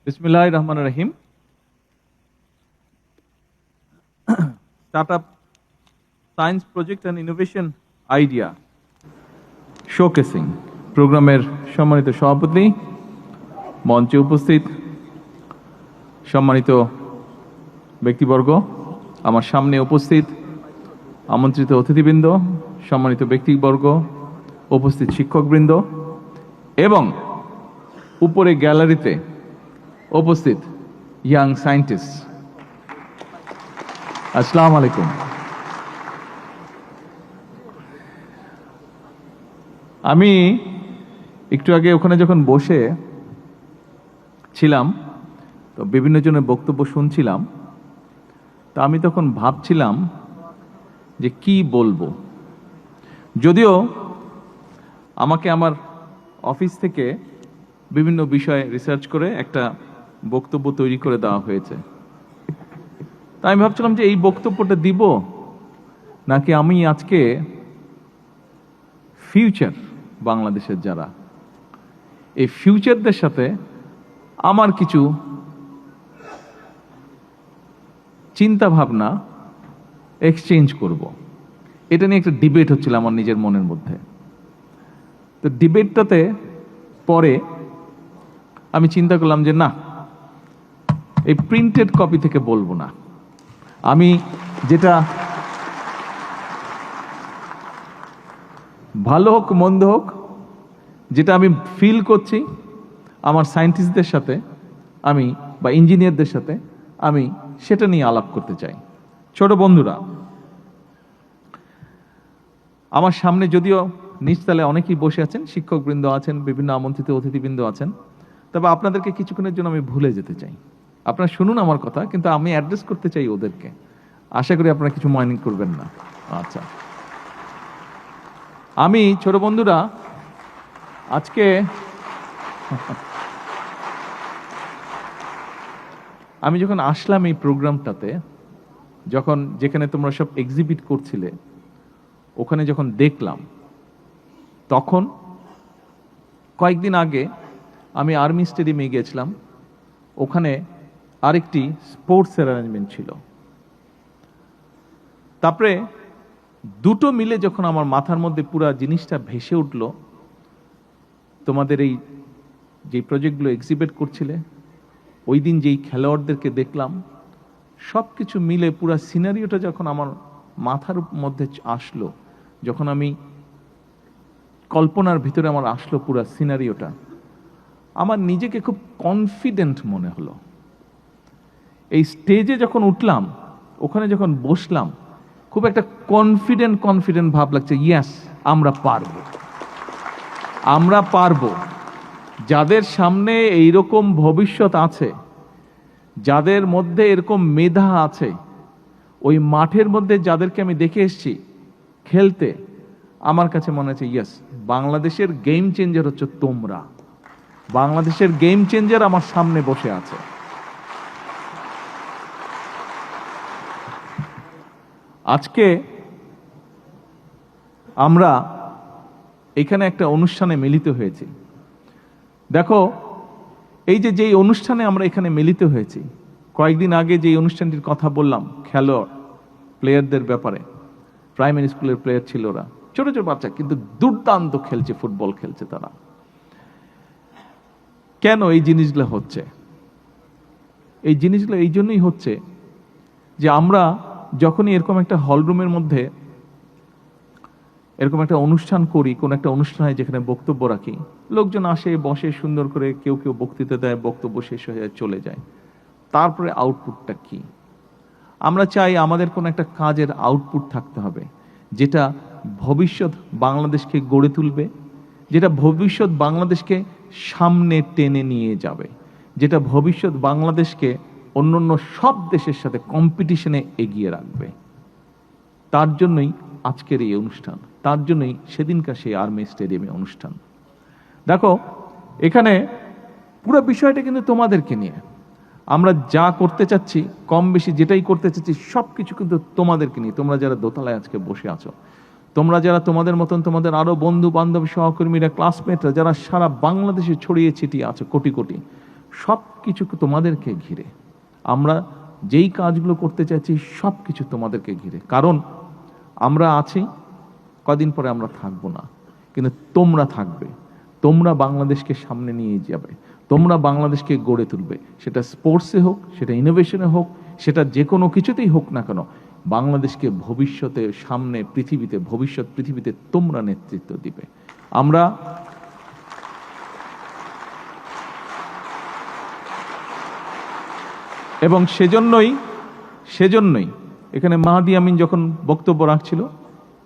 বিসমিল্লাহির রহমানির রহিম। Startup science project and innovation idea showcasing প্রোগ্রামের সম্মানিত সভাপতি, মঞ্চে উপস্থিত সম্মানিত ব্যক্তিবর্গ, আমার সামনে উপস্থিত আমন্ত্রিত অতিথিবৃন্দ, সম্মানিত ব্যক্তিবর্গ, উপস্থিত শিক্ষকবৃন্দ এবং উপরে গ্যালারিতে উপস্থিত ইয়াং সায়েন্টিস্ট, আসসালামু আলাইকুম। আমি একটু আগে ওখানে যখন বসে ছিলাম তো বিভিন্ন জনের বক্তব্য শুনছিলাম, তা আমি তখন ভাবছিলাম যে কি বলবো। যদিও আমাকে আমার অফিস থেকে বিভিন্ন বিষয়ে রিসার্চ করে একটা বক্তব্য তৈরি করে দেওয়া হয়েছে, তাই আমি ভাবছিলাম যে এই বক্তব্যটা দিব নাকি আমি আজকে ফিউচার বাংলাদেশের যারা এই ফিউচারদের সাথে আমার কিছু চিন্তা ভাবনা এক্সচেঞ্জ করব। এটা নিয়ে একটা ডিবেট হচ্ছিল আমার নিজের মনের মধ্যে। তো ডিবেটটাতে পরে আমি চিন্তা করলাম যে না, এই প্রিন্টেড কপি থেকে বলবো না। আমি যেটা ভালো হোক মন্দ হোক, যেটা আমি ফিল করছি আমার সায়েন্টিস্টদের সাথে আমি বা ইঞ্জিনিয়ারদের সাথে আমি সেটা নিয়ে আলাপ করতে চাই। ছোট বন্ধুরা, আমার সামনে যদিও নিচতলে অনেকেই বসে আছেন, শিক্ষকবৃন্দ আছেন, বিভিন্ন আমন্ত্রিত অতিথিবৃন্দ আছেন, তবে আপনাদেরকে কিছুক্ষণের জন্য আমি ভুলে যেতে চাই। আপনারা শুনুন আমার কথা, কিন্তু আমি অ্যাড্রেস করতে চাই ওদেরকে। আশা করি আপনারা কিছু মাইন্ড করবেন না। আচ্ছা, আমি ছোট বন্ধুরা আজকে আমি যখন আসলাম এই প্রোগ্রামটাতে, যখন যেখানে তোমরা সব এক্সিবিট করছিলে, ওখানে যখন দেখলাম, তখন কয়েকদিন আগে আমি আর্মি স্টেডিয়ামে গিয়েছিলাম। ওখানে আরেকটি স্পোর্টসের অ্যারেঞ্জমেন্ট ছিল। তারপরে দুটো মিলে যখন আমার মাথার মধ্যে পুরা জিনিসটা ভেসে উঠল, তোমাদের এই যে প্রজেক্টগুলো এক্সিবিট করছিলে, ওই দিন যেই খেলোয়াড়দেরকে দেখলাম, সব কিছু মিলে পুরা সিনারিওটা যখন আমার মাথার মধ্যে আসলো, যখন আমি কল্পনার ভিতরে আমার আসলো পুরা সিনারিওটা, আমার নিজেকে খুব কনফিডেন্ট মনে হলো। এই স্টেজে যখন উঠলাম, ওখানে যখন বসলাম, খুব একটা কনফিডেন্ট ভাব লাগছে। ইয়েস, আমরা পারবো, আমরা পারবো। যাদের সামনে এইরকম ভবিষ্যৎ আছে, যাদের মধ্যে এরকম মেধা আছে, ওই মাঠের মধ্যে যাদেরকে আমি দেখে এসেছি খেলতে, আমার কাছে মনে হচ্ছে ইয়েস, বাংলাদেশের গেম চেঞ্জার হচ্ছে তোমরা। বাংলাদেশের গেম চেঞ্জার আমার সামনে বসে আছে। আজকে আমরা এখানে একটা অনুষ্ঠানে মিলিত হয়েছি। দেখো, এই যে যেই অনুষ্ঠানে আমরা এখানে মিলিত হয়েছি, কয়েকদিন আগে যে অনুষ্ঠানটির কথা বললাম, খেলোয়াড় প্লেয়ারদের ব্যাপারে, প্রাইমারি স্কুলের প্লেয়ার ছিল ওরা, ছোট ছোট বাচ্চা, কিন্তু দুর্দান্ত খেলছে, ফুটবল খেলছে তারা। কেন এই জিনিসগুলো হচ্ছে? এই জিনিসগুলো এই জন্যই হচ্ছে যে আমরা যখনই এরকম একটা হলরুমের মধ্যে এরকম একটা অনুষ্ঠান করি, কোন একটা অনুষ্ঠানে যেখানে বক্তব্য রাখি, লোকজন আসে, বসে, সুন্দর করে কেউ কেউ বক্তৃতা দেয়, বক্তব্য শেষ হয়ে যায়, চলে যায়। তারপরে আউটপুটটা কি? আমরা চাই আমাদের কোনো একটা কাজের আউটপুট থাকতে হবে, যেটা ভবিষ্যৎ বাংলাদেশকে গড়ে তুলবে, যেটা ভবিষ্যৎ বাংলাদেশকে সামনে টেনে নিয়ে যাবে, যেটা ভবিষ্যৎ বাংলাদেশকে অন্যান্য সব দেশের সাথে কম্পিটিশনে এগিয়ে রাখবে। তার জন্যই আজকের এই অনুষ্ঠান, তার জন্যই সেদিনকার সেই আর্মি স্টেডিয়ামে অনুষ্ঠান। দেখো, এখানে পুরো বিষয়টা কিন্তু তোমাদেরকে নিয়ে। আমরা যা করতে চাচ্ছি, কম বেশি যেটাই করতে চাচ্ছি, সব কিছু কিন্তু তোমাদেরকে নিয়ে। তোমরা যারা দোতলায় আজকে বসে আছো, তোমরা যারা তোমাদের মতন তোমাদের আরো বন্ধু বান্ধব, সহকর্মীরা, ক্লাসমেটরা যারা সারা বাংলাদেশে ছড়িয়ে ছিটিয়ে আছো, কোটি কোটি, সব কিছু তোমাদেরকে ঘিরে। আমরা যেই কাজগুলো করতে চাইছি সব কিছু তোমাদেরকে ঘিরে, কারণ আমরা আছি, কদিন পরে আমরা থাকবো না, কিন্তু তোমরা থাকবে, তোমরা বাংলাদেশকে সামনে নিয়ে যাবে, তোমরা বাংলাদেশকে গড়ে তুলবে, সেটা স্পোর্টসে হোক, সেটা ইনোভেশনে হোক, সেটা যে কোনো কিছুতেই হোক না কেন, বাংলাদেশকে ভবিষ্যতে সামনে পৃথিবীতে, ভবিষ্যৎ পৃথিবীতে তোমরা নেতৃত্ব দিবে। আমরা এবং সেজন্যই এখানে মাহাদি আমিন যখন বক্তব্য রাখছিল,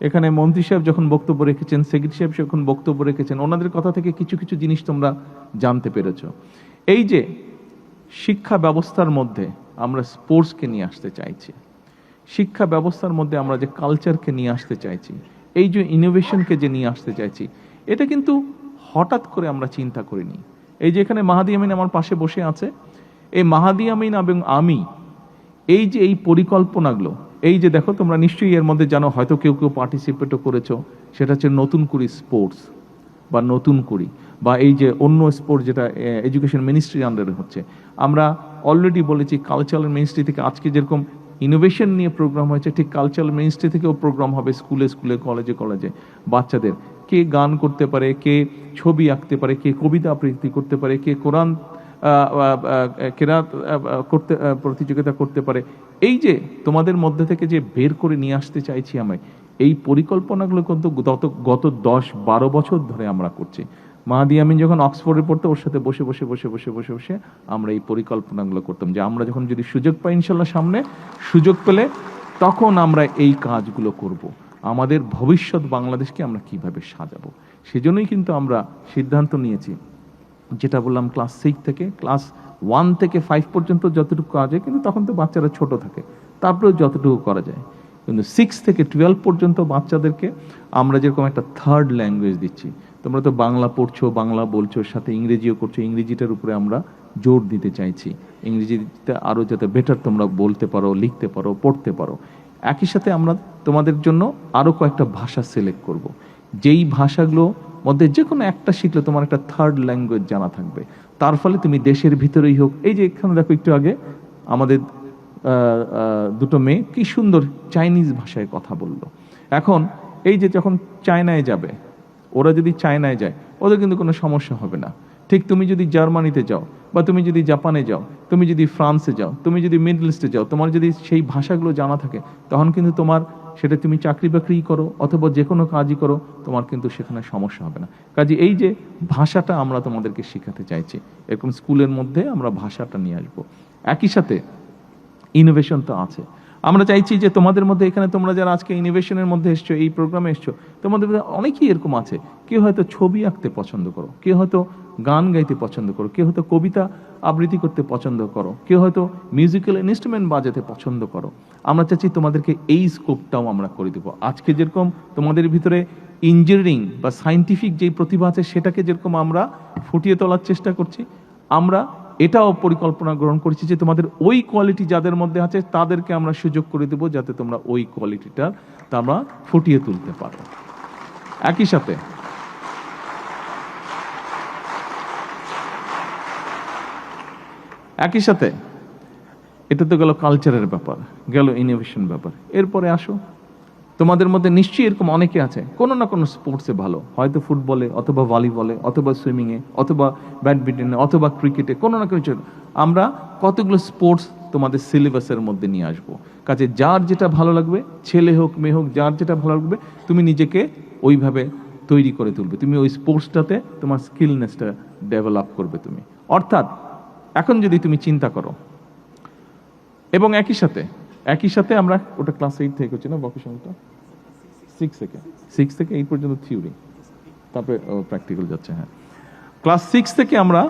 এখানে মন্ত্রী সাহেব যখন বক্তব্য রেখেছেন, সেক্রেটারি সাহেব যখন বক্তব্য রেখেছেন, ওনাদের কথা থেকে কিছু কিছু জিনিস তোমরা জানতে পেরেছ। এই যে শিক্ষা ব্যবস্থার মধ্যে আমরা স্পোর্টসকে নিয়ে আসতে চাইছি, শিক্ষা ব্যবস্থার মধ্যে আমরা যে কালচারকে নিয়ে আসতে চাইছি, এই যে ইনোভেশনকে যে নিয়ে আসতে চাইছি, এটা কিন্তু হঠাৎ করে আমরা চিন্তা করিনি। এই যে এখানে মাহাদি আমিন আমার পাশে বসে আছে, এই মাহাদি আমিন এবং আমি এই যে এই পরিকল্পনাগুলো, এই যে দেখো তোমরা নিশ্চয়ই এর মধ্যে জানো, হয়তো কেউ কেউ পার্টিসিপেটও করেছো, সেটা হচ্ছে নতুন করি স্পোর্টস বা নতুন করি, বা এই যে অন্য স্পোর্টস যেটা এডুকেশন মিনিস্ট্রির আন্ডারে হচ্ছে। আমরা অলরেডি বলেছি কালচারাল মিনিস্ট্রি থেকে আজকে যেরকম ইনোভেশন নিয়ে প্রোগ্রাম হয়েছে, ঠিক কালচারাল মিনিস্ট্রি থেকেও প্রোগ্রাম হবে স্কুলে স্কুলে, কলেজে কলেজে। বাচ্চাদের কে গান করতে পারে, কে ছবি আঁকতে পারে, কে কবিতা আবৃত্তি করতে পারে, কে কোরআন কেরাত করতে প্রতিযোগিতা করতে পারে। এই যে তোমাদের মধ্যে থেকে যে বের করে নিয়ে আসতে চাইছি আমি, এই পরিকল্পনাগুলো কিন্তু গত 10-12 বছর ধরে আমরা করছি। মাহাদি আমিন যখন অক্সফোর্ডে পড়তো, ওর সাথে বসে বসে বসে বসে বসে বসে আমরা এই পরিকল্পনাগুলো করতাম, যে আমরা যখন যদি সুযোগ পাই, ইনশাল্লাহ সামনে সুযোগ পেলে তখন আমরা এই কাজগুলো করব। আমাদের ভবিষ্যৎ বাংলাদেশকে আমরা কিভাবে সাজাবো, সেজন্যই কিন্তু আমরা সিদ্ধান্ত নিয়েছি, যেটা বললাম ক্লাস 6 থেকে ক্লাস 1 থেকে 5 পর্যন্ত যতটুকু করা যায়, কিন্তু তখন তো বাচ্চারা ছোট থাকে, তারপরেও যতটুকু করা যায়। কিন্তু 6 থেকে 12 পর্যন্ত বাচ্চাদেরকে আমরা যেরকম একটা থার্ড ল্যাঙ্গুয়েজ দিচ্ছি, তোমরা তো বাংলা পড়ছো, বাংলা বলছো, সাথে ইংরেজিও করছো, ইংরেজিটার উপরে আমরা জোর দিতে চাইছি। ইংরেজিতে আরও যাতে বেটার তোমরা বলতে পারো, লিখতে পারো, পড়তে পারো। একই সাথে আমরা তোমাদের জন্য আরও কয়েকটা ভাষা সিলেক্ট করব, যেই ভাষাগুলো মধ্যে যে কোনো একটা শিখলে তোমার একটা থার্ড ল্যাঙ্গুয়েজ জানা থাকবে। তার ফলে তুমি দেশের ভিতরেই হোক, এই যে এখানে দেখো একটু আগে আমাদের দুটো মেয়ে কি সুন্দর চাইনিজ ভাষায় কথা বললো। এখন এই যে যখন চায়নায় যাবে, ওরা যদি চায়নায় যায়, ওদের কিন্তু কোনো সমস্যা হবে না। ঠিক তুমি যদি জার্মানিতে যাও, বা তুমি যদি জাপানে যাও, তুমি যদি ফ্রান্সে যাও, তুমি যদি মিডল ইস্টে যাও, তোমার যদি সেই ভাষাগুলো জানা থাকে, তখন কিন্তু তোমার সেটা তুমি চাকরি বাকরি করো অথবা যে কোনো কাজই করো, তোমার কিন্তু সেখানে সমস্যা হবে না। কাজে এই যে ভাষাটা আমরা তোমাদেরকে শেখাতে চাইছি, এরকম স্কুলের মধ্যে আমরা ভাষাটা নিয়ে আসবো। একই সাথে ইনোভেশন তো আছে। আমরা চাইছি যে তোমাদের মধ্যে, এখানে তোমরা যারা আজকে ইনোভেশনের মধ্যে এসছো, এই প্রোগ্রামে এসছো, তোমাদের মধ্যে অনেকেই এরকম আছে, কেউ হয়তো ছবি আঁকতে পছন্দ করো, কেউ হয়তো গান গাইতে পছন্দ করো, কেউ হয়তো কবিতা আবৃত্তি করতে পছন্দ করো, কেউ হয়তো মিউজিক্যাল ইনস্ট্রুমেন্ট বাজাতে পছন্দ করো। আমরা চাচ্ছি তোমাদেরকে এই স্কোপটাও আমরা করে দেবো। আজকে যেরকম তোমাদের ভিতরে ইঞ্জিনিয়ারিং বা সায়েন্টিফিক যেই প্রতিভা আছে, সেটাকে যেরকম আমরা ফুটিয়ে তোলার চেষ্টা করছি, আমরা এটাও পরিকল্পনা গ্রহণ করেছি যে তোমাদের ওই কোয়ালিটি যাদের মধ্যে আছে, তাদেরকে আমরা সুযোগ করে দেবো, যাতে তোমরা ওই কোয়ালিটিটা তোমরা ফুটিয়ে তুলতে পারো। একই সাথে এটা তো গেল কালচারের ব্যাপার, গেল ইনোভেশন ব্যাপার। এরপরে আসো, তোমাদের মধ্যে নিশ্চয়ই এরকম অনেকে আছে কোনো না কোনো স্পোর্টসে ভালো, হয়তো ফুটবলে অথবা ভলিবলে অথবা সুইমিংয়ে অথবা ব্যাডমিন্টনে অথবা ক্রিকেটে, কোনো না কিছু। আমরা কতগুলো স্পোর্টস তোমাদের সিলেবাসের মধ্যে নিয়ে আসবো। কাজে যার যেটা ভালো লাগবে, ছেলে হোক মেয়ে হোক, যার যেটা ভালো লাগবে, তুমি নিজেকে ওইভাবে তৈরি করে তুলবে, তুমি ওই স্পোর্টসটাতে তোমার স্কিলনেসটা ডেভেলপ করবে তুমি। অর্থাৎ এখন যদি তুমি চিন্তা করো, এবং একই সাথে আমরা ওটা ক্লাস 8 থেকে হচ্ছে না ভোকেশনালটা, 6 থেকে 8 পর্যন্ত থিওরি, তারপরে প্র্যাকটিক্যাল যাচ্ছে। হ্যাঁ, ক্লাস 6 থেকে আমরা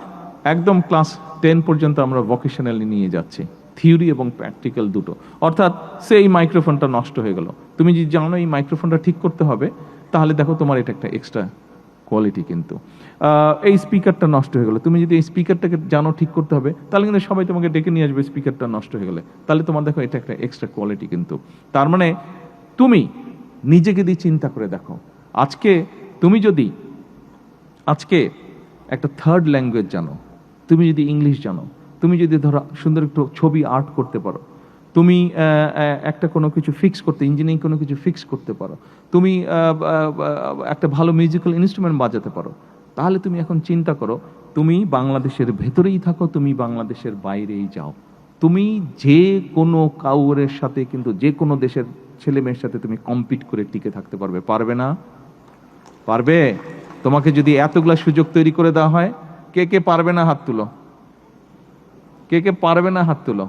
একদম ক্লাস 10 পর্যন্ত আমরা ভোকেশনালি নিয়ে যাচ্ছি, থিওরি এবং প্র্যাকটিক্যাল দুটো। অর্থাৎ সেই মাইক্রোফোনটা নষ্ট হয়ে গেল, তুমি যদি জানো এই মাইক্রোফোনটা ঠিক করতে হবে, তাহলে দেখো তোমার এটা একটা এক্সট্রা কোয়ালিটি। কিন্তু এই স্পিকারটা নষ্ট হয়ে গেল, তুমি যদি এই স্পিকারটাকে জানো ঠিক করতে হবে, তাহলে কিন্তু সবাই তোমাকে ডেকে নিয়ে আসবে স্পিকারটা নষ্ট হয়ে গেলে, তাহলে তোমার দেখো এটা একটা এক্সট্রা কোয়ালিটি। কিন্তু তার মানে তুমি নিজেকে দিয়ে চিন্তা করে দেখো, আজকে তুমি যদি আজকে একটা থার্ড ল্যাঙ্গুয়েজ জানো, তুমি যদি ইংলিশ জানো, তুমি যদি ধরো সুন্দর একটু ছবি আর্ট করতে পারো, তুমি একটা কোনো কিছু ফিক্স করতে, ইঞ্জিনিয়ারিং কোনো কিছু ফিক্স করতে পারো, তুমি একটা ভালো মিউজিক্যাল ইনস্ট্রুমেন্ট বাজাতে পারো, তাহলে তুমি এখন চিন্তা করো, তুমি বাংলাদেশের ভেতরেই থাকো, তুমি বাংলাদেশের বাইরেই যাও, তুমি যে কোনো কাউরের সাথে কিন্তু যে কোনো দেশের ছেলে মেয়ের সাথে তুমি কম্পিট করে টিকে থাকতে পারবে, পারবে না? পারবে? তোমাকে যদি এতগুলা সুযোগ তৈরি করে দেওয়া হয়, কে কে পারবে না হাত তুলো, কে কে পারবে না হাত তুলো,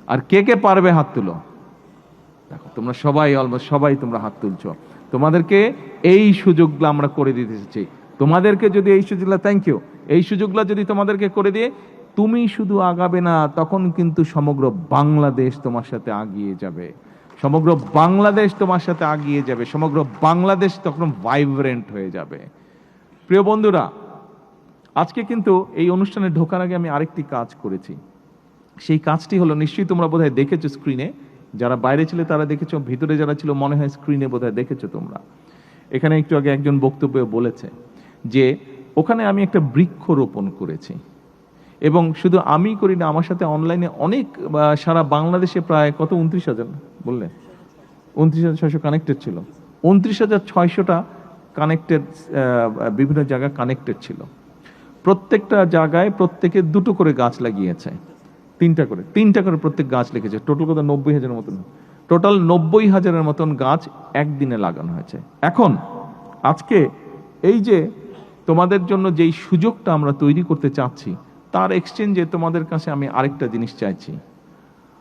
আর কে কে পারবে হাত তুলো। দেখো তোমরা সবাই, অলমোস্ট সবাই তোমরা হাত তুলছো। তোমাদেরকে এই সুযোগগুলো আমরা করে দিতে চাই। তোমাদেরকে যদি এই সুযোগগুলো, থ্যাংক ইউ, এই সুযোগগুলো যদি তোমাদেরকে করে দিয়ে তুমি শুধু আগাবে না, তখন কিন্তু সমগ্র বাংলাদেশ তোমার সাথে আগিয়ে যাবে, সমগ্র বাংলাদেশ তোমার সাথে আগিয়ে যাবে, সমগ্র বাংলাদেশ তখন ভাইব্রেন্ট হয়ে যাবে। প্রিয় বন্ধুরা, আজকে কিন্তু এই অনুষ্ঠানে ঢোকার আগে আমি আরেকটি কাজ করেছি। সেই কাজটি হলো, নিশ্চয়ই তোমরা বোধহয় দেখেছো স্ক্রিনে, যারা বাইরে ছিল তারা দেখেছো, ভিতরে যারা ছিল মনে হয় স্ক্রিনে বোধহয় দেখেছো তোমরা। এখানে একটু আগে একজন বক্তব্যে বলেছে যে ওখানে আমি একটা বৃক্ষ রোপণ করেছি, এবং শুধু আমি করি না, আমার সাথে অনলাইনে অনেক, সারা বাংলাদেশে প্রায় কত, 29,000 বললে, 29,600 কানেক্টেড ছিল, 29,600টা কানেক্টেড, বিভিন্ন জায়গায় কানেক্টেড ছিল। প্রত্যেকটা জায়গায় প্রত্যেকে দুটো করে গাছ লাগিয়েছে, তিনটা করে প্রত্যেক গাছ লিখেছে। টোটাল কত, 90,000 মতন, টোটাল 90,000-এর মতন গাছ একদিনে লাগানো হয়েছে। এখন আজকে এই যে তোমাদের জন্য যেই সুযোগটা আমরা তৈরি করতে চাচ্ছি, তার এক্সচেঞ্জে তোমাদের কাছে আমি আরেকটা জিনিস চাইছি।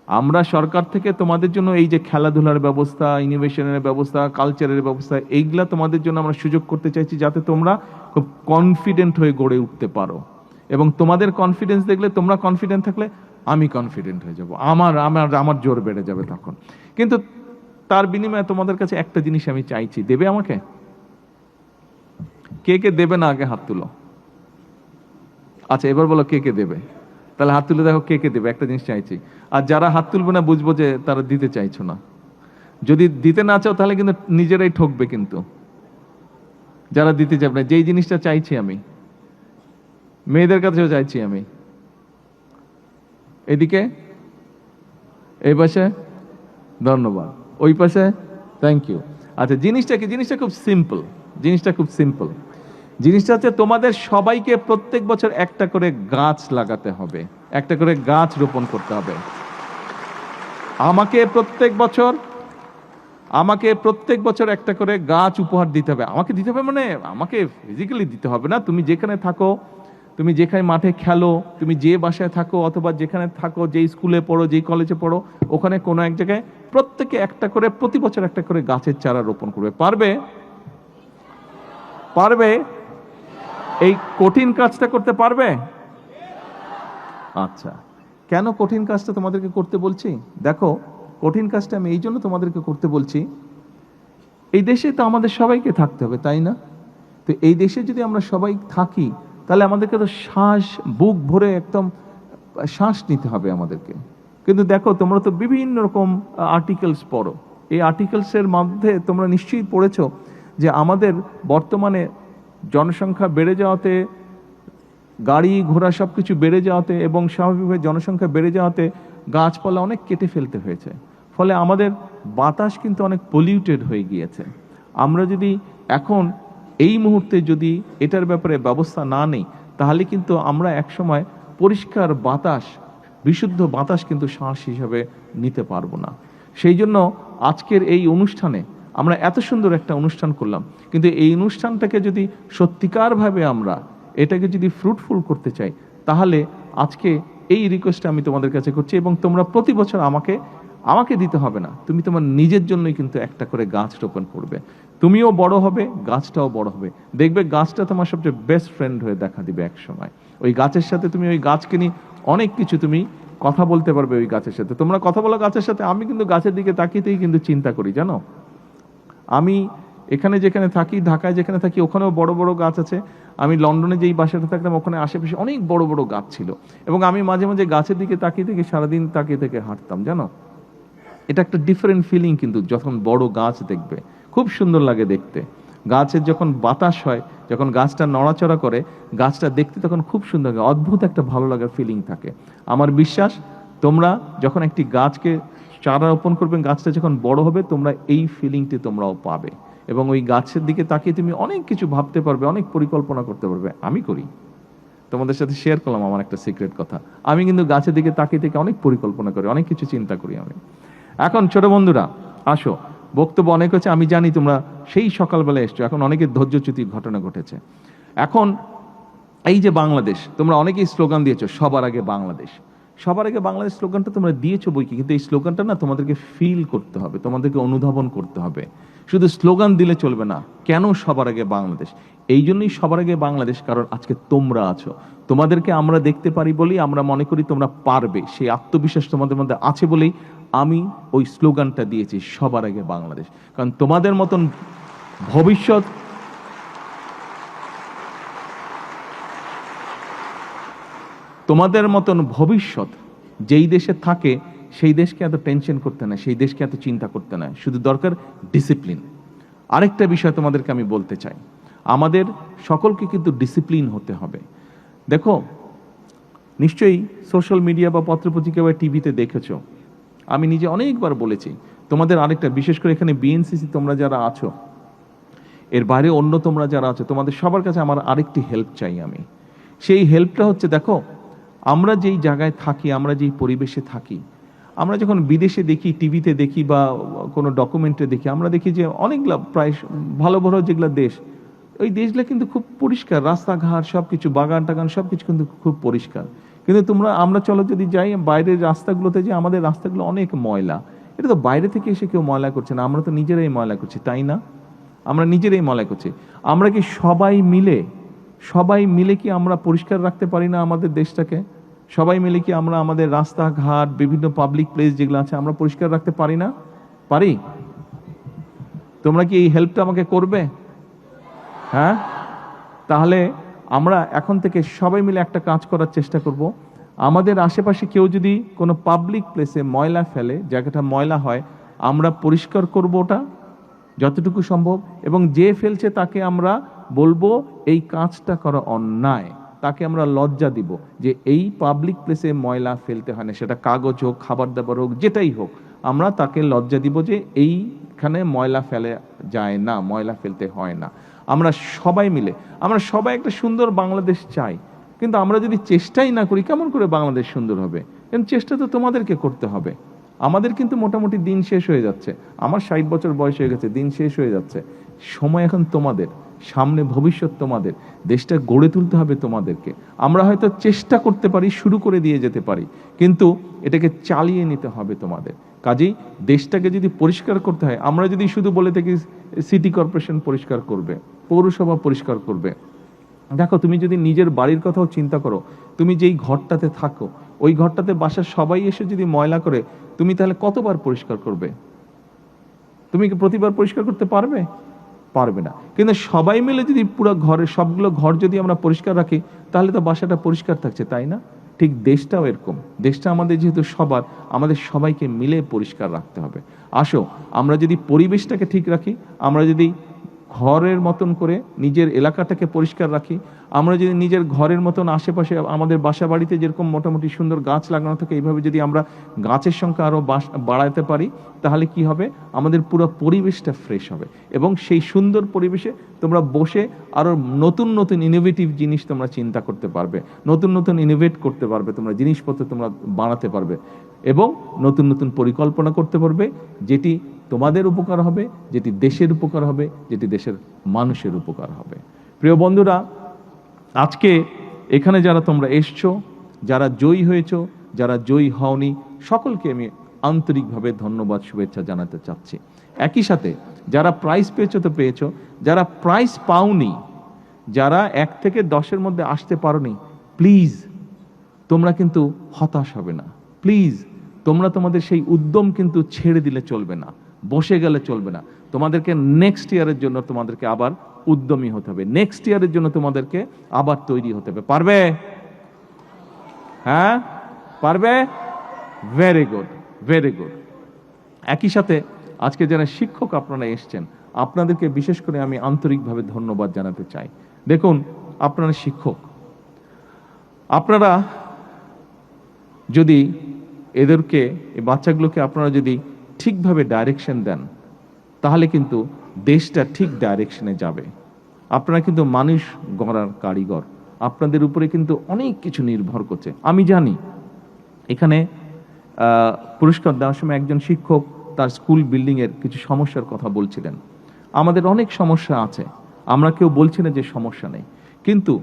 আমরা সরকার থেকে তোমাদের জন্য এই যে খেলাধুলার ব্যবস্থা, ইনোভেশনের ব্যবস্থা, কালচারের ব্যবস্থা, এইগুলা তোমাদের জন্য আমরা সুযোগ করতে চাইছি, যাতে তোমরা খুব কনফিডেন্ট হয়ে গড়ে উঠতে পারো। এবং তোমাদের কনফিডেন্স দেখলে, তোমরা কনফিডেন্ট থাকলে আমি কনফিডেন্ট হয়ে যাব, আমার জোর বেড়ে যাবে তখন। কিন্তু তার বিনিময়ে তোমাদের কাছে একটা জিনিস আমি চাইছি, দেবে আমাকে? কে কে দেবে না আগে হাত তুলো। আচ্ছা, এবার বলো কে কে দেবে, তাহলে হাত তুলে দেখো কে কে দেবে। একটা জিনিস চাইছি, আর যারা হাত তুলবে না বুঝবো যে তারা দিতে চাইছো না। যদি দিতে না চাও তাহলে কিন্তু নিজেরাই ঠকবে। কিন্তু যারা দিতে চাবে না, যেই জিনিসটা চাইছি আমি, মেয়েদের কাছেও চাইছি আমি, এদিকে, এই পাশে, ধন্যবাদ, ওই পাশে, থ্যাংক ইউ। আচ্ছা, জিনিসটা কি? জিনিসটা খুব সিম্পল, জিনিসটা হচ্ছে তোমাদের সবাইকে প্রত্যেক বছর একটা করে গাছ লাগাতে হবে, একটা করে গাছ রোপণ করতে হবে। আমাকে প্রত্যেক বছর একটা করে গাছ উপহার দিতে হবে। আমাকে দিতে হবে মানে আমাকে ফিজিক্যালি দিতে হবে না। তুমি যেখানে থাকো, তুমি যেখানে মাঠে খেলো, তুমি যে বাসায় থাকো, অথবা যেখানে থাকো, যেই স্কুলে পড়ো, যেই কলেজে পড়ো, ওখানে কোনো এক জায়গায় প্রত্যেকে একটা করে, প্রতি বছর একটা করে গাছের চারা রোপণ করবে। পারবে? এই কঠিন কাজটা করতে পারবে? আচ্ছা, কেন কঠিন কাজটা তোমাদেরকে করতে বলছি? দেখো, কঠিন কাজটা আমি এই জন্য তোমাদেরকে করতে বলছি, এই দেশে তো আমাদের সবাইকে থাকতে হবে, তাই না? তো এই দেশে যদি আমরা সবাই থাকি, তাহলে আমাদেরকে তো বুক ভরে একদম শ্বাস নিতে হবে আমাদেরকে। কিন্তু দেখো, তোমরা তো বিভিন্ন রকম আর্টিকেলস পড়ো, এই আর্টিকেলসের মধ্যে তোমরা নিশ্চয়ই পড়েছো যে আমাদের বর্তমানে জনসংখ্যা বেড়ে যাওয়াতে, গাড়ি ঘোড়া সব কিছু বেড়ে যাওয়াতে, এবং স্বাভাবিকভাবে জনসংখ্যা বেড়ে যাওয়াতে গাছপালা অনেক কেটে ফেলতে হয়েছে। ফলে আমাদের বাতাস কিন্তু অনেক পলিউটেড হয়ে গিয়েছে। আমরা যদি এখন এই মুহূর্তে যদি এটার ব্যাপারে ব্যবস্থা না নেই, তাহলে কিন্তু আমরা একসময় পরিষ্কার বাতাস, বিশুদ্ধ বাতাস কিন্তু শ্বাস হিসাবে নিতে পারবো না। সেই জন্য আজকের এই অনুষ্ঠানে আমরা এত সুন্দর একটা অনুষ্ঠান করলাম, কিন্তু এই অনুষ্ঠানটাকে যদি সত্যিকারভাবে আমরা এটাকে যদি ফ্রুটফুল করতে চাই, তাহলে আজকে এই রিকোয়েস্টটা আমি তোমাদের কাছে করছি। এবং তোমরা প্রতি বছর আমাকে দিতে হবে না, তুমি তোমার নিজের জন্যই কিন্তু একটা করে গাছ রোপণ করবে। তুমিও বড় হবে, গাছটাও বড় হবে, দেখবে গাছটা তোমার সবচেয়ে বেস্ট ফ্রেন্ড হয়ে দেখা দিবে এক সময়। ওই গাছের সাথে তুমি, ওই গাছকে নিয়ে অনেক কিছু তুমি কথা বলতে পারবে ওই গাছের সাথে। তোমরা কথা বলো গাছের সাথে। আমি কিন্তু গাছের দিকে তাকিয়েতেই কিন্তু চিন্তা করি, জানো। আমি এখানে যেখানে থাকি, ঢাকায় যেখানে থাকি, ওখানেও বড় বড় গাছ আছে। আমি লন্ডনে যেই বাসাটা থাকতাম, ওখানে আশেপাশে অনেক বড় বড় গাছ ছিল, এবং আমি মাঝে মাঝে গাছের দিকে তাকিয়ে থেকে সারাদিন তাকিয়ে থেকে হাঁটতাম, জানো। এটা একটা ডিফারেন্ট ফিলিং, কিন্তু যখন বড় গাছ দেখবে খুব সুন্দর লাগে দেখতে। গাছের যখন বাতাস হয়, যখন গাছটা নড়াচড়া করে, গাছটা দেখতে তখন খুব সুন্দর লাগে, অদ্ভুত একটা ভালো লাগার ফিলিং থাকে। আমার বিশ্বাস তোমরা যখন একটি গাছকে চারা রোপণ করবে, গাছটা যখন বড় হবে, তোমরা এই ফিলিংটি তোমরাও পাবে, এবং ওই গাছের দিকে তাকিয়ে তুমি অনেক কিছু ভাবতে পারবে, অনেক পরিকল্পনা করতে পারবে। আমি করি, তোমাদের সাথে শেয়ার করলাম আমার একটা সিক্রেট কথা। আমি কিন্তু গাছের দিকে তাকিয়ে থেকে অনেক পরিকল্পনা করি, অনেক কিছু চিন্তা করি আমি। এখন ছোট বন্ধুরা আসো, বক্তব্য অনেক হচ্ছে, আমি জানি তোমরা সেই সকালবেলা এসছো, এখন অনেকের ধৈর্যচ্যুতির ঘটনা ঘটেছে। এখন এই যে বাংলাদেশ, তোমরা অনেকেই স্লোগান দিয়েছো, সবার আগে বাংলাদেশ। সবার আগে বাংলাদেশ স্লোগানটা তোমরা দিয়েছো বই কি, কিন্তু এই স্লোগানটা না তোমাদেরকে ফিল করতে হবে, তোমাদেরকে অনুধাবন করতে হবে। শুধু স্লোগান দিলে চলবে না। কেন সবার আগে বাংলাদেশ? এই জন্যই সবার আগে বাংলাদেশ, কারণ আজকে তোমরা আছো। তোমাদেরকে আমরা দেখতে পারি বলেই আমরা মনে করি তোমরা পারবে, সেই আত্মবিশ্বাস তোমাদের মধ্যে আছে বলেই আমি ওই স্লোগানটা দিয়েছি, সবার আগে বাংলাদেশ। কারণ তোমাদের মতন ভবিষ্যৎ, তোমাদের মতন ভবিষ্যৎ যেই দেশে থাকে, সেই দেশকে এত টেনশন করতে না, সেই দেশকে এত চিন্তা করতে না, শুধু দরকার ডিসিপ্লিন। আরেকটা বিষয় তোমাদেরকে আমি বলতে চাই, আমাদের সকলকে কিন্তু ডিসিপ্লিন হতে হবে। দেখো, নিশ্চয়ই সোশ্যাল মিডিয়া বা পত্রপত্রিকা বা টিভিতে দেখেছো, আমি নিজে অনেকবার বলেছি তোমাদের আরেকটা, বিশেষ করে এখানে বিএনসিসি তোমরা যারা আছো, এর বাইরে অন্য তোমরা যারা আছো, তোমাদের সবার কাছে আমার আরেকটি হেল্প চাই আমি। সেই হেল্পটা হচ্ছে, দেখো আমরা যেই জায়গায় থাকি, আমরা যেই পরিবেশে থাকি, আমরা যখন বিদেশে দেখি, টিভিতে দেখি বা কোনো ডকুমেন্টে দেখি, আমরা দেখি যে অনেকগুলো প্রায় ভালো ভালো যেগুলো দেশ, ওই দেশগুলো কিন্তু খুব পরিষ্কার, রাস্তাঘাট সব কিছু, বাগান টাগান সব কিছু কিন্তু খুব পরিষ্কার। কিন্তু আমরা চলো যদি যাই বাইরের রাস্তাগুলোতে, যে আমাদের রাস্তাগুলো অনেক ময়লা। এটা তো বাইরে থেকে এসে কেউ ময়লা করছে না, আমরা তো নিজেরাই ময়লা করছি, তাই না? আমরা নিজেরাই ময়লা করছি। আমরা কি সবাই মিলে কি আমরা পরিষ্কার রাখতে পারি না আমাদের দেশটাকে? সবাই মিলে কি আমরা আমাদের রাস্তাঘাট, বিভিন্ন পাবলিক প্লেস যেগুলো আছে, আমরা পরিষ্কার রাখতে পারি না? পারি? তোমরা কি এই হেল্পটা আমাকে করবে? হ্যাঁ, তাহলে আমরা এখন থেকে সবাই মিলে একটা কাজ করার চেষ্টা করব। আমাদের আশেপাশে কেউ যদি কোনো পাবলিক প্লেসে ময়লা ফেলে, জায়গাটা ময়লা হয়, আমরা পরিষ্কার করব ওটা যতটুকু সম্ভব, এবং যে ফেলছে তাকে আমরা বলবো এই কাজটা করা অন্যায়, তাকে আমরা লজ্জা দিব যে এই পাবলিক প্লেসে ময়লা ফেলতে হয় না, সেটা কাগজ হোক, খাবার দাবার হোক, যেটাই হোক, আমরা তাকে লজ্জা দিব যে এইখানে ময়লা ফেলে যায় না, ময়লা ফেলতে হয় না। আমরা সবাই একটা সুন্দর বাংলাদেশ চাই, কিন্তু আমরা যদি চেষ্টাই না করি, কেমন করে বাংলাদেশ সুন্দর হবে? কিন্তু চেষ্টা তো তোমাদেরকে করতে হবে। আমাদের কিন্তু মোটামুটি দিন শেষ হয়ে যাচ্ছে, আমার 60 বছর বয়স হয়ে গেছে, দিন শেষ হয়ে যাচ্ছে। সময় এখন তোমাদের, সামনে ভবিষ্যৎ তোমাদের, দেশটা গড়ে তুলতে হবে তোমাদেরকে। আমরা হয়তো চেষ্টা করতে পারি, শুরু করে দিয়ে যেতে পারি, কিন্তু এটাকে চালিয়ে নিতে হবে তোমাদের। কাজেই দেশটাকে যদি পরিষ্কার করতে হয়, আমরা যদি শুধু বলে থাকি সিটি কর্পোরেশন পরিষ্কার করবে, পৌরসভা পরিষ্কার করবে, দেখো তুমি যদি নিজের বাড়ির কথাও চিন্তা করো, তুমি যেই ঘরটাতে থাকো, ওই ঘরটাতে বাসার সবাই এসে যদি ময়লা করে, তুমি তাহলে কতবার পরিষ্কার করবে? তুমি কি প্রতিবার পরিষ্কার করতে পারবে? পারবে না। কিন্তু সবাই মিলে যদি পুরো ঘরের সবগুলো ঘর যদি আমরা পরিষ্কার রাখি, তাহলে তো বাসাটা পরিষ্কার থাকছে, তাই না? ঠিক দেশটাও এরকম, দেশটা আমাদের যেহেতু সবার, আমাদের সবাইকে মিলে পরিষ্কার রাখতে হবে। আসো, আমরা যদি পরিবেশটাকে ঠিক রাখি, আমরা যদি ঘরের মতন করে নিজের এলাকাটাকে পরিষ্কার রাখি, আমরা যদি নিজের ঘরের মতন আশেপাশে আমাদের বাসা বাড়িতে যেরকম মোটামুটি সুন্দর গাছ লাগানো থাকে, এইভাবে যদি আমরা গাছের সংখ্যা আরও বাড়াতে পারি, তাহলে কি হবে? আমাদের পুরো পরিবেশটা ফ্রেশ হবে, এবং সেই সুন্দর পরিবেশে তোমরা বসে আরও নতুন নতুন ইনোভেটিভ জিনিস তোমরা চিন্তা করতে পারবে, নতুন নতুন ইনোভেট করতে পারবে, তোমরা জিনিসপত্র তোমরা বানাতে পারবে, এবং নতুন নতুন পরিকল্পনা করতে পারবে, যেটি তোমাদের উপকার হবে, যেটি দেশের উপকার হবে, যেটি দেশের মানুষের উপকার হবে। প্রিয় বন্ধুরা, আজকে এখানে যারা তোমরা এসছো, যারা জয়ী হয়েছো, যারা জয়ী হওনি, সকলকে আমি আন্তরিকভাবে ধন্যবাদ, শুভেচ্ছা জানাতে চাচ্ছি। একই সাথে যারা প্রাইজ পেয়েছো তো পেয়েছো, যারা প্রাইজ পাওনি, যারা 1 থেকে 10-এর মধ্যে আসতে পারোনি, প্লিজ তোমরা কিন্তু হতাশ হবে না। প্লিজ তোমরা তোমাদের সেই উদ্যম কিন্তু ছেড়ে দিলে চলবে না, বসে গেলে চলবে না। তোমাদেরকে নেক্সট ইয়ারের জন্য তোমাদেরকে আবার উদ্যমী হতে হবে, নেক্সট ইয়ারের জন্য তোমাদেরকে আবার তৈরি হতে হবে। পারবে? হ্যাঁ, পারবে? Very good, very good. একই সাথে আজকে যারা শিক্ষক আপনারা এসছেন, আপনাদেরকে বিশেষ করে আমি আন্তরিকভাবে ধন্যবাদ জানাতে চাই। দেখুন, আপনারা শিক্ষক, আপনারা যদি এদেরকে, এই বাচ্চাগুলোকে আপনারা যদি ঠিকভাবে ডাইরেকশন দেন, তাহলে কিন্তু দেশটা ঠিক ডাইরেকশনে যাবে। আপনারা কিন্তু মানুষ গড়ার কারিগর, আপনাদের উপরে কিন্তু অনেক কিছু নির্ভর করছে। আমি জানি এখানে পুরস্কার দেওয়ার সময় একজন শিক্ষক তার স্কুল বিল্ডিংয়ের কিছু সমস্যার কথা বলছিলেন। আমাদের অনেক সমস্যা আছে, আমরা কেউ বলছি না যে সমস্যা নেই, কিন্তু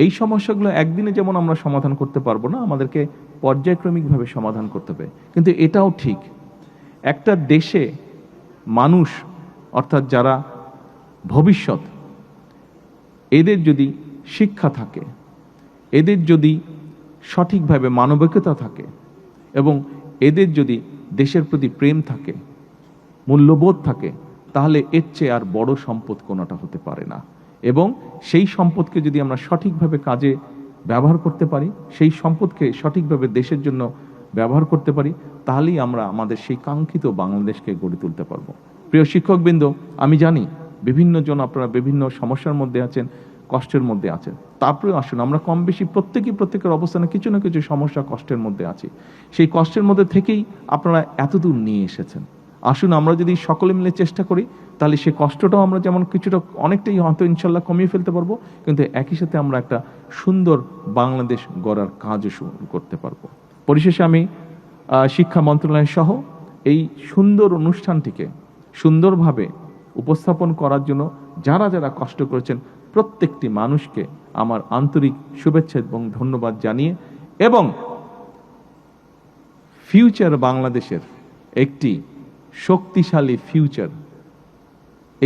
এই সমস্যাগুলো একদিনে যেমন আমরা সমাধান করতে পারবো না, আমাদেরকে পর্যায়ক্রমিকভাবে সমাধান করতে হবে। কিন্তু এটাও ঠিক, একটা দেশে মানুষ, অর্থাৎ যারা ভবিষ্যৎ, এদের যদি শিক্ষা থাকে, এদের যদি সঠিকভাবে মানবিকতা থাকে, এবং এদের যদি দেশের প্রতি প্রেম থাকে, মূল্যবোধ থাকে, তাহলে এর চেয়ে আর বড় সম্পদ কোনোটা হতে পারে না। এবং সেই সম্পদকে যদি আমরা সঠিকভাবে কাজে ব্যবহার করতে পারি, সেই সম্পদকে সঠিকভাবে দেশের জন্য ব্যবহার করতে পারি, তাহলেই আমরা আমাদের সেই কাঙ্ক্ষিত বাংলাদেশকে গড়ে তুলতে পারবো। প্রিয় শিক্ষকবৃন্দ, আমি জানি বিভিন্ন জন আপনারা বিভিন্ন সমস্যার মধ্যে আছেন, কষ্টের মধ্যে আছেন। তারপরে আসুন, আমরা কম বেশি প্রত্যেকের অবস্থানে কিছু না কিছু সমস্যা, কষ্টের মধ্যে আছি। সেই কষ্টের মধ্যে থেকেই আপনারা এতদূর নিয়ে এসেছেন। আসুন আমরা যদি সকলে মিলে চেষ্টা করি, তাহলে সেই কষ্টটাও আমরা যেমন কিছুটা অনেকটাই হয়তো ইনশাল্লাহ কমিয়ে ফেলতে পারবো, কিন্তু একই সাথে আমরা একটা সুন্দর বাংলাদেশ গড়ার কাজও শুরু করতে পারবো। পরিশেষে আমি শিক্ষা মন্ত্রণালয় সহ এই সুন্দর অনুষ্ঠানটিকে সুন্দরভাবে উপস্থাপন করার জন্য যারা যারা কষ্ট করেছেন, প্রত্যেকটি মানুষকে আমার আন্তরিক শুভেচ্ছা এবং ধন্যবাদ জানিয়ে, এবং ফিউচার বাংলাদেশের একটি শক্তিশালী ফিউচার,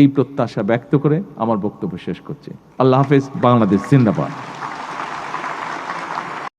এই প্রত্যাশা ব্যক্ত করে আমার বক্তব্য শেষ করছি। আল্লাহ হাফেজ। বাংলাদেশ জিন্দাবাদ।